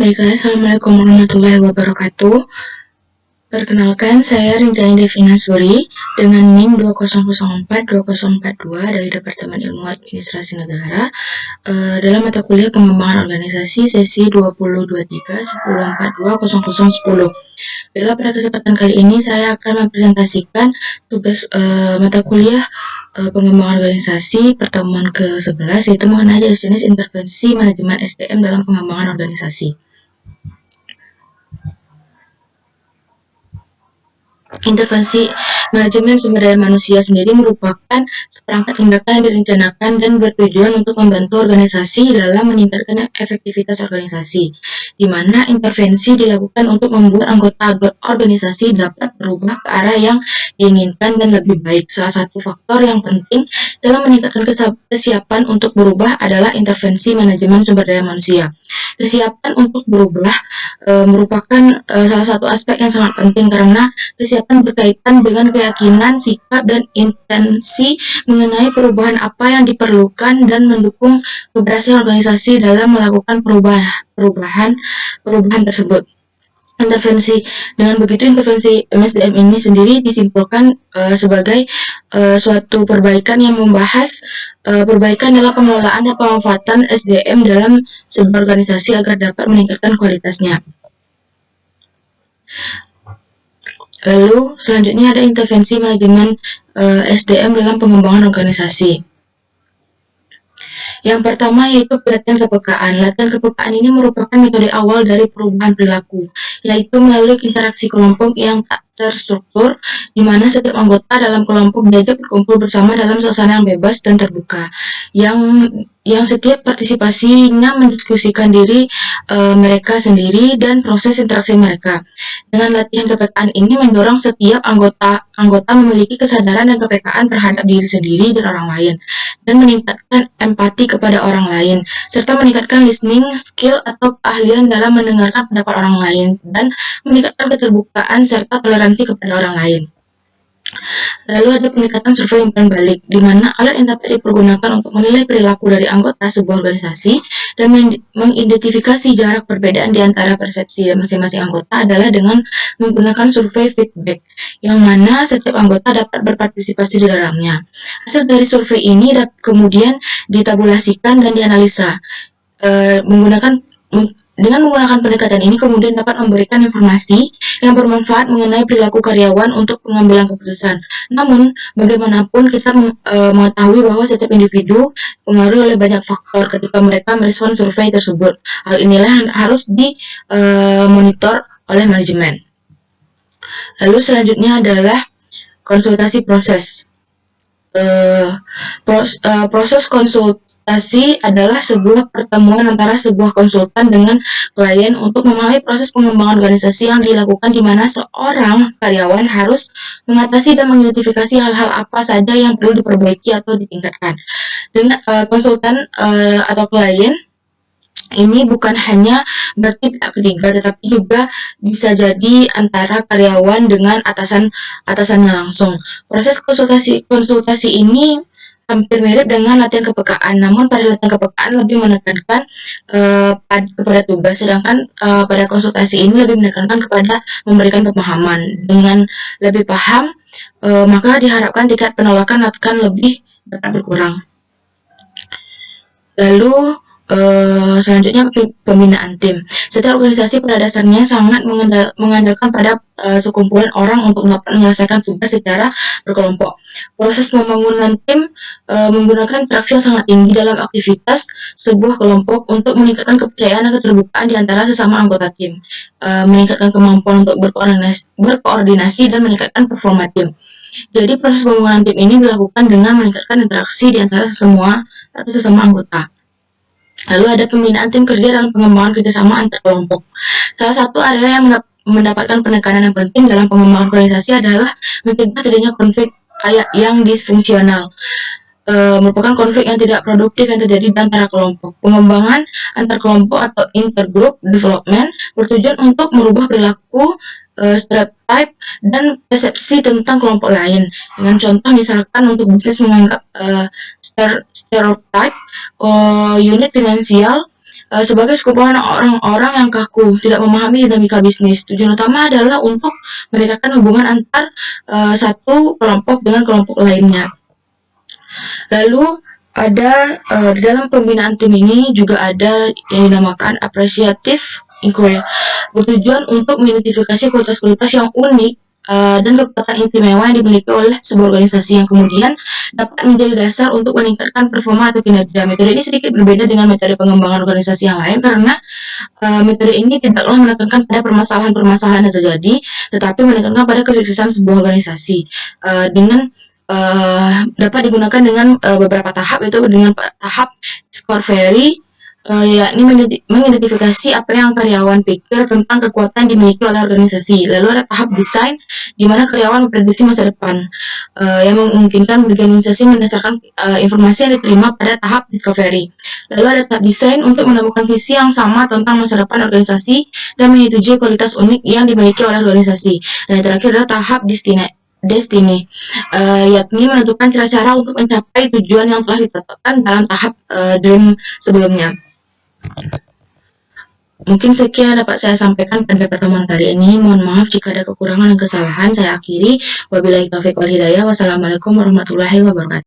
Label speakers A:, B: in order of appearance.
A: Baiklah, Assalamualaikum warahmatullahi wabarakatuh. Perkenalkan, saya Rinjani Devina Suri dengan NIM 2004-2042 dari Departemen Ilmu Administrasi Negara dalam mata kuliah Pengembangan Organisasi sesi 2023-1042-0010. Baiklah, pada kesempatan kali ini saya akan mempresentasikan tugas mata kuliah Pengembangan Organisasi pertemuan ke-11, yaitu mengenai jenis-jenis intervensi manajemen SDM dalam pengembangan organisasi. Intervensi manajemen sumber daya manusia sendiri merupakan seperangkat tindakan yang direncanakan dan bertujuan untuk membantu organisasi dalam meningkatkan efektivitas organisasi, di mana intervensi dilakukan untuk membuat anggota organisasi dapat berubah ke arah yang diinginkan dan lebih baik. Salah satu faktor yang penting dalam meningkatkan kesiapan untuk berubah adalah intervensi manajemen sumber daya manusia. Kesiapan untuk berubah merupakan salah satu aspek yang sangat penting karena kesiapan berkaitan dengan keyakinan, sikap, dan intensi mengenai perubahan apa yang diperlukan dan mendukung keberhasilan organisasi dalam melakukan perubahan tersebut. Dengan begitu intervensi MSDM ini sendiri disimpulkan sebagai suatu perbaikan yang membahas perbaikan dalam pengelolaan dan pemanfaatan SDM dalam sebuah organisasi agar dapat meningkatkan kualitasnya. Lalu selanjutnya ada intervensi manajemen SDM dalam pengembangan organisasi. Yang pertama yaitu pelatihan kepekaan. Latihan kepekaan ini merupakan metode awal dari perubahan perilaku, yaitu melalui interaksi kelompok yang tak terstruktur, di mana setiap anggota dalam kelompok diajak berkumpul bersama dalam suasana yang bebas dan terbuka, yang setiap partisipasinya mendiskusikan diri mereka sendiri dan proses interaksi mereka. Dengan latihan kepekaan ini mendorong setiap anggota memiliki kesadaran dan kepekaan terhadap diri sendiri dan orang lain, dan meningkatkan empati kepada orang lain, serta meningkatkan listening skill atau keahlian dalam mendengarkan pendapat orang lain, dan meningkatkan keterbukaan serta toleransi kepada orang lain. Lalu ada pendekatan survei umpan balik, di mana alat yang dapat dipergunakan untuk menilai perilaku dari anggota sebuah organisasi dan mengidentifikasi jarak perbedaan di antara persepsi masing-masing anggota adalah dengan menggunakan survei feedback, yang mana setiap anggota dapat berpartisipasi di dalamnya. Hasil dari survei ini kemudian ditabulasikan dan dianalisa. Dengan menggunakan pendekatan ini kemudian dapat memberikan informasi yang bermanfaat mengenai perilaku karyawan untuk pengambilan keputusan. Namun, bagaimanapun kita mengetahui bahwa setiap individu dipengaruhi oleh banyak faktor ketika mereka merespon survei tersebut. Hal inilah yang harus dimonitor oleh manajemen. Lalu selanjutnya adalah konsultasi proses. Proses konsultasi adalah sebuah pertemuan antara sebuah konsultan dengan klien untuk memahami proses pengembangan organisasi yang dilakukan, di mana seorang karyawan harus mengatasi dan mengidentifikasi hal-hal apa saja yang perlu diperbaiki atau ditingkatkan. Dengan konsultan atau klien ini bukan hanya berarti pihak ketiga, tetapi juga bisa jadi antara karyawan dengan atasannya langsung. Proses konsultasi ini hampir mirip dengan latihan kepekaan, namun pada latihan kepekaan lebih menekankan kepada tugas, sedangkan pada konsultasi ini lebih menekankan kepada memberikan pemahaman. Dengan lebih paham, maka diharapkan tingkat penolakan akan lebih dapat berkurang. Lalu selanjutnya pembinaan tim. Setiap organisasi pada dasarnya sangat mengandalkan pada sekumpulan orang untuk dapat menyelesaikan tugas secara berkelompok. Proses pembangunan tim menggunakan interaksi yang sangat tinggi dalam aktivitas sebuah kelompok untuk meningkatkan kepercayaan dan keterbukaan di antara sesama anggota tim, meningkatkan kemampuan untuk berkoordinasi dan meningkatkan performa tim. Jadi proses pembangunan tim ini dilakukan dengan meningkatkan interaksi di antara sesama anggota. Lalu ada pembinaan tim kerja dalam pengembangan kerjasama antar kelompok. Salah satu area yang mendapatkan penekanan yang penting dalam pengembangan organisasi adalah mencegah terjadinya konflik yang disfungsional. Merupakan konflik yang tidak produktif yang terjadi di antara kelompok. Pengembangan antar kelompok atau intergroup development bertujuan untuk merubah perilaku, stereotype, dan persepsi tentang kelompok lain. Dengan contoh misalkan untuk bisnis menganggap stereotype unit finansial sebagai sekumpulan orang-orang yang kaku, tidak memahami dinamika bisnis. Tujuan utama adalah untuk meningkatkan hubungan antar satu kelompok dengan kelompok lainnya. Lalu ada di dalam pembinaan tim ini juga ada yang dinamakan appreciative inquiry, bertujuan untuk mengidentifikasi kualitas-kualitas yang unik dan kekuatan istimewa yang dimiliki oleh sebuah organisasi yang kemudian dapat menjadi dasar untuk meningkatkan performa atau kinerja. Metode ini sedikit berbeda dengan metode pengembangan organisasi yang lain karena metode ini tidaklah menekankan pada permasalahan-permasalahan yang terjadi, tetapi menekankan pada kesuksesan sebuah organisasi dengan dapat digunakan dengan beberapa tahap, yaitu dengan tahap Discovery, yakni mengidentifikasi apa yang karyawan pikir tentang kekuatan dimiliki oleh organisasi. Lalu ada tahap desain, di mana karyawan memprediksi masa depan, yang memungkinkan bagi organisasi mendasarkan informasi yang diterima pada tahap Discovery. Lalu ada tahap desain untuk menemukan visi yang sama tentang masa depan organisasi dan menyetujui kualitas unik yang dimiliki oleh organisasi. Dan yang terakhir adalah tahap Destiny, yakni menentukan cara-cara untuk mencapai tujuan yang telah ditetapkan dalam tahap Dream sebelumnya. Mungkin sekian dapat saya sampaikan pada pertemuan kali ini. Mohon maaf jika ada kekurangan dan kesalahan. Saya akhiri. Wabillahi taufiq wal hidayah. Wassalamualaikum warahmatullahi wabarakatuh.